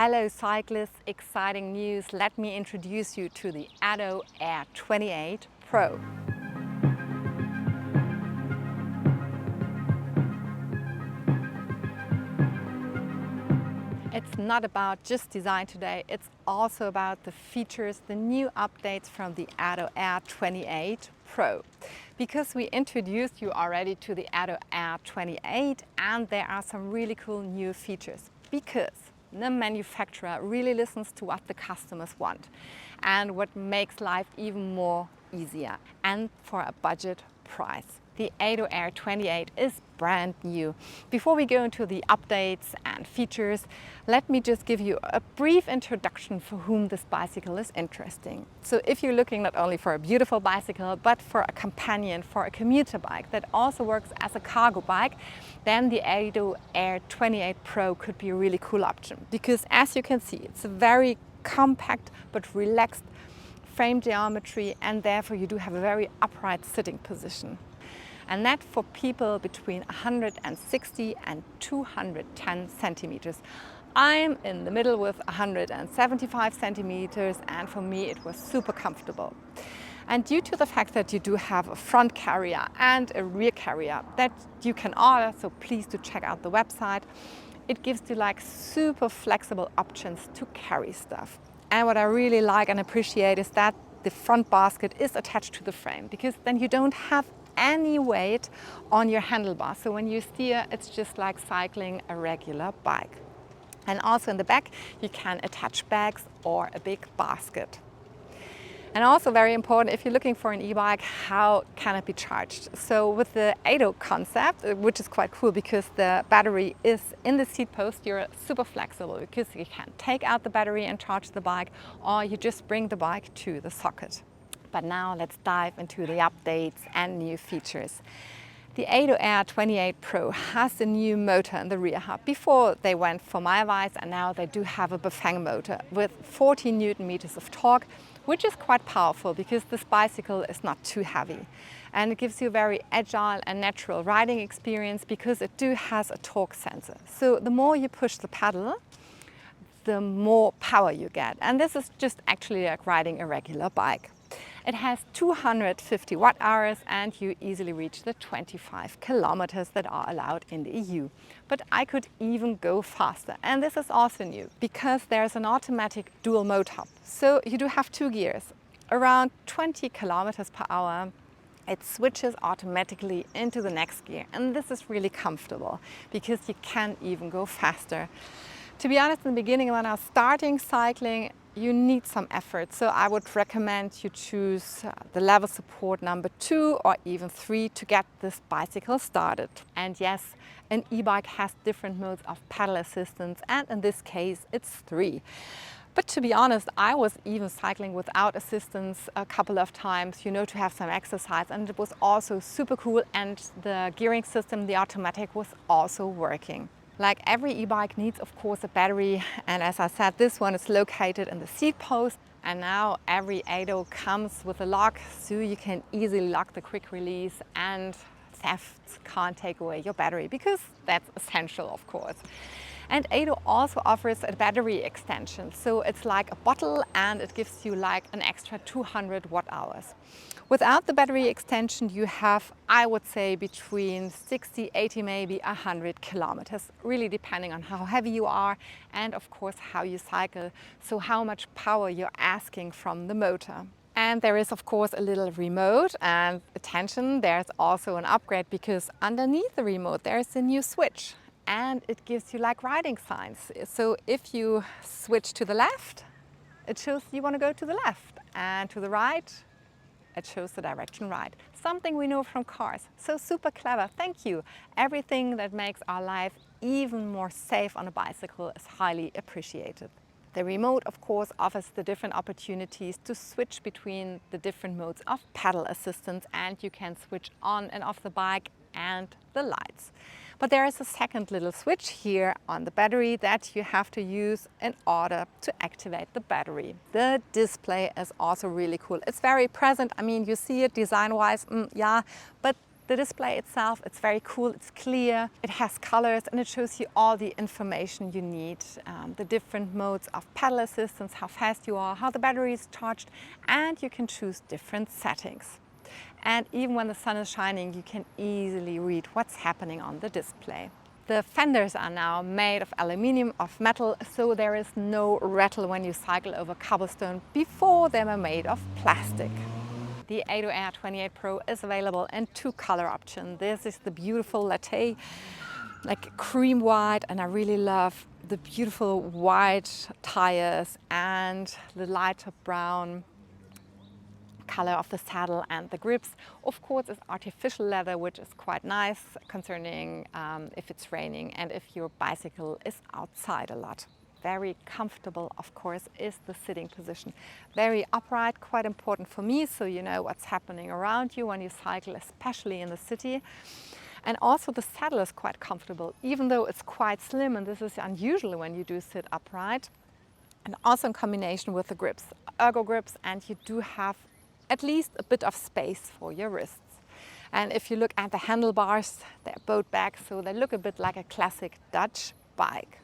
Hello cyclists, exciting news. Let me introduce you to the Addo Air 28 Pro. It's not about just design today, it's also about the features, the new updates from the Addo Air 28 Pro. Because we introduced you already to the Addo Air 28 and there are some really cool new features. Because the manufacturer really listens to what the customers want and what makes life even more easier and for a budget price. The Addo Air 28 is brand new. Before we go into the updates and features, let me just give you a brief introduction for whom this bicycle is interesting. So if you're looking not only for a beautiful bicycle, but for a companion, for a commuter bike that also works as a cargo bike, then the Addo Air 28 Pro could be a really cool option. Because as you can see, it's a very compact but relaxed frame geometry, and therefore you do have a very upright sitting position. And that for people between 160 and 210 centimeters. I'm in the middle with 175 centimeters, and for me it was super comfortable. And due to the fact that you do have a front carrier and a rear carrier that you can order, so please do check out the website, it gives you like super flexible options to carry stuff. And what I really like and appreciate is that the front basket is attached to the frame, because then you don't have any weight on your handlebar. So when you steer, it's just like cycling a regular bike. And also in the back, you can attach bags or a big basket. And also very important, if you're looking for an e-bike, how can it be charged? So with the Addo concept, which is quite cool because the battery is in the seat post, you're super flexible because you can take out the battery and charge the bike, or you just bring the bike to the socket. But now let's dive into the updates and new features. The Addo Air 28 Pro has a new motor in the rear hub. Before they went for miles and now they do have a Bafang motor with 40 Newton meters of torque, which is quite powerful because this bicycle is not too heavy. And it gives you a very agile and natural riding experience because it has a torque sensor. So the more you push the pedal, the more power you get. And this is just actually like riding a regular bike. It has 250 watt-hours and you easily reach the 25 kilometers that are allowed in the EU. But I could even go faster, and this is also new because there's an automatic dual mode hub. So you do have two gears. Around 20 kilometers per hour, it switches automatically into the next gear, and this is really comfortable because you can even go faster. To be honest, in the beginning when I was starting cycling, you need some effort. So I would recommend you choose the level support number 2 or even 3 to get this bicycle started. And yes, an e-bike has different modes of pedal assistance, and in this case it's 3. But to be honest, I was even cycling without assistance a couple of times, to have some exercise, and it was also super cool, and the gearing system, the automatic, was also working. Like every e-bike needs, of course, a battery, and as I said, this one is located in the seat post. And now every Addo comes with a lock, so you can easily lock the quick release and theft can't take away your battery, because that's essential, of course. And Addo also offers a battery extension, so it's like a bottle and it gives you like an extra 200 watt-hours. Without the battery extension, you have, I would say, between 60, 80, maybe 100 kilometers, really depending on how heavy you are and of course how you cycle, so how much power you're asking from the motor. And there is of course a little remote, and attention, there's also an upgrade because underneath the remote there is a new switch and it gives you like riding signs. So if you switch to the left, it shows you want to go to the left, and to the right, it shows the direction right. Something we know from cars. So super clever, thank you. Everything that makes our life even more safe on a bicycle is highly appreciated. The remote, of course, offers the different opportunities to switch between the different modes of pedal assistance, and you can switch on and off the bike and the lights. But there is a second little switch here on the battery that you have to use in order to activate the battery. The display is also really cool. It's very present. I mean, you see it design-wise, yeah, but The display itself, it's very cool, it's clear, it has colors, and it shows you all the information you need. The different modes of pedal assistance, how fast you are, how the battery is charged, and you can choose different settings. And even when the sun is shining, you can easily read what's happening on the display. The fenders are now made of aluminium, of metal, so there is no rattle when you cycle over cobblestone. Before, they were made of plastic. The Ado Air 28 Pro is available in 2 color options. This is the beautiful latte, like cream white, and I really love the beautiful white tires and the lighter brown color of the saddle and the grips. Of course, it's artificial leather, which is quite nice concerning if it's raining and if your bicycle is outside a lot. Very comfortable, of course, is the sitting position. Very upright, quite important for me, so you know what's happening around you when you cycle, especially in the city. And also the saddle is quite comfortable, even though it's quite slim, and this is unusual when you do sit upright. And also in combination with the grips, ergo grips, and you do have at least a bit of space for your wrists. And if you look at the handlebars, they're boat back, so they look a bit like a classic Dutch bike.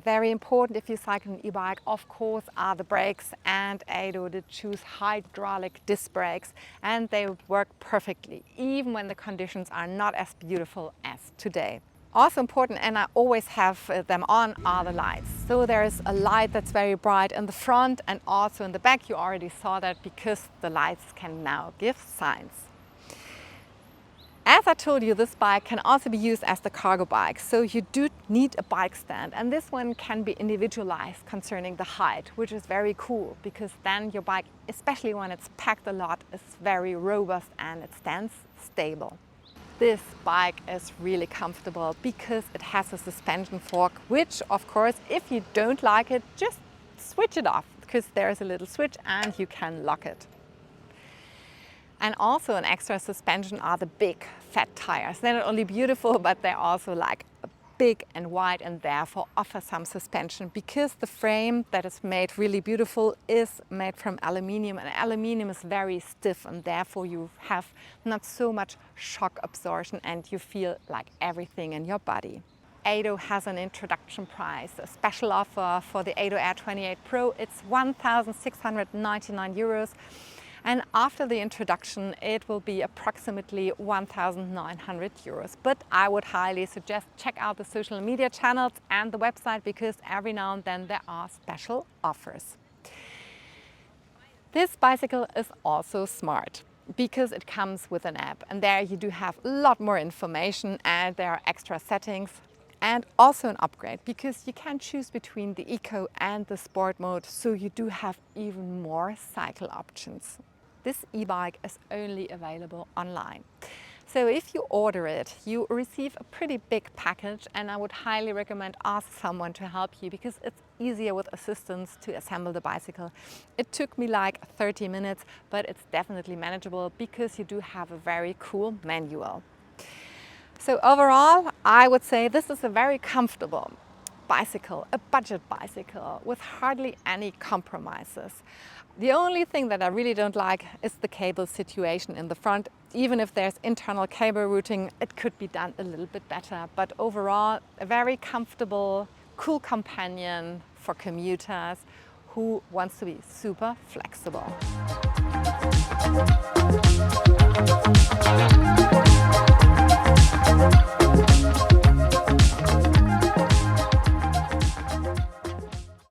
Very important if you cycle an e-bike, of course, are the brakes, and Ado did choose hydraulic disc brakes, and they work perfectly, even when the conditions are not as beautiful as today. Also important, and I always have them on, are the lights. So there's a light that's very bright in the front and also in the back. You already saw that because the lights can now give signs. As I told you, this bike can also be used as the cargo bike, so you do need a bike stand, and this one can be individualized concerning the height, which is very cool, because then your bike, especially when it's packed a lot, is very robust and it stands stable. This bike is really comfortable because it has a suspension fork, which of course, if you don't like it, just switch it off, because there's a little switch and you can lock it. And also an extra suspension are the big fat tires. They're not only beautiful, but they're also like big and wide, and therefore offer some suspension, because the frame that is made really beautiful is made from aluminium, and aluminium is very stiff, and therefore you have not so much shock absorption and you feel like everything in your body. Ado has an introduction price, a special offer for the Ado Air 28 Pro. It's 1,699 euros. And after the introduction, it will be approximately 1,900 euros. But I would highly suggest check out the social media channels and the website, because every now and then there are special offers. This bicycle is also smart, because it comes with an app, and there you do have a lot more information, and there are extra settings. And also an upgrade, because you can choose between the eco and the sport mode, so you do have even more cycle options. This e-bike is only available online. So if you order it, you receive a pretty big package, and I would highly recommend ask someone to help you, because it's easier with assistance to assemble the bicycle. It took me like 30 minutes, but it's definitely manageable because you do have a very cool manual. So overall, I would say this is a very comfortable bicycle, a budget bicycle with hardly any compromises. The only thing that I really don't like is the cable situation in the front. Even if there's internal cable routing, it could be done a little bit better. But overall, a very comfortable, cool companion for commuters who wants to be super flexible.